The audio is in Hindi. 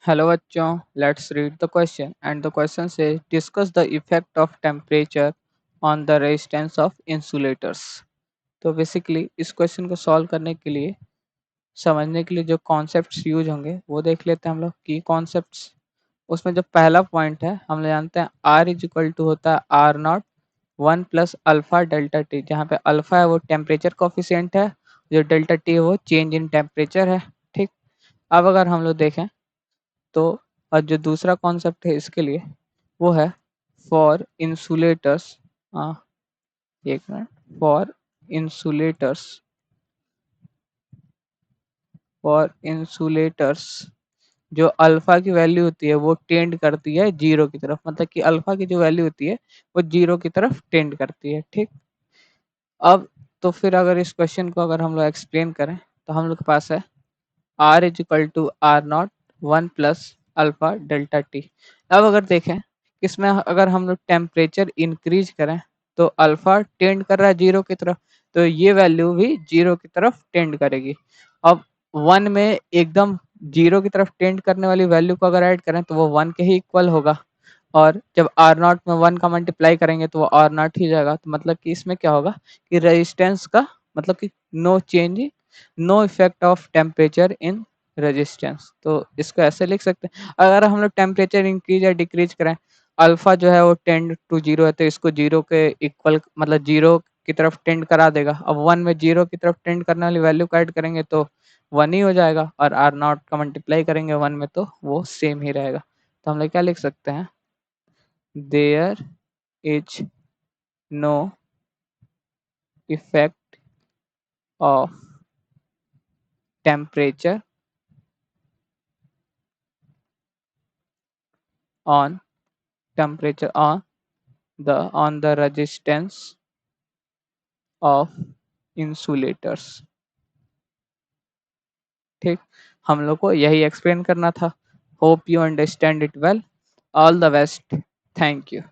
Hello बच्चों, let's read the question and the question says discuss the effect of temperature on the resistance of insulators। तो बेसिकली इस क्वेश्चन को सॉल्व करने के लिए समझने के लिए जो कॉन्सेप्ट्स यूज होंगे वो देख लेते हैं हम लोग की कॉन्सेप्ट्स। उसमें जो पहला पॉइंट है हम लोग जानते हैं आर इज इक्वल टू होता है R naught one plus alpha delta T, जहाँ पे अल्फा है वो टेम्परेचर कोफिशिएंट है, जो डेल्टा टी है वो चेंज इन टेम्परेचर है। ठीक, अब अगर हम लोग देखें तो और जो दूसरा कॉन्सेप्ट है इसके लिए वो है फॉर इंसुलेटर्स, एक minute, for insulators, for insulators जो अल्फा की वैल्यू होती है वो टेंड करती है जीरो की तरफ, मतलब कि अल्फा की जो वैल्यू होती है वो जीरो की तरफ टेंड करती है। ठीक, अब तो फिर अगर इस क्वेश्चन को अगर हम लोग एक्सप्लेन करें तो हम लोग के पास है R is equal to R naught one plus alpha delta T. अब अगर देखें इसमें अगर हम लोग टेम्परेचर इंक्रीज करें तो अल्फा टेंड कर रहा है जीरो की तरफ, तो ये वैल्यू भी जीरो की तरफ टेंड करेगी। अब वन में एकदम जीरो की तरफ टेंड करने वाली वैल्यू को अगर ऐड करें तो वो वन के ही इक्वल होगा, और जब आर नॉट में वन का मल्टीप्लाई करेंगे तो वो आर नॉट ही जाएगा। तो मतलब कि इसमें क्या होगा कि रेजिस्टेंस का मतलब कि no change, no effect of temperature in resistance. तो इसको ऐसे लिख सकते हैं, अगर हम लोग टेम्परेचर इंक्रीज या डिक्रीज करें, अल्फा जो है वो टेंड टू जीरो है तो इसको जीरो के इक्वल मतलब जीरो की तरफ टेंड करा देगा। अब वन में जीरो की तरफ टेंड करने वाली वैल्यू को ऐड करेंगे तो वन ही हो जाएगा, और आर नॉट का मल्टीप्लाई करेंगे वन में तो वो सेम ही रहेगा। तो हम लोग क्या लिख सकते हैं, there is no effect of temperature on temperature on the resistance of insulators। ठीक, हम लोग को यही एक्सप्लेन करना था। Hope you understand it well. All the best, thank you.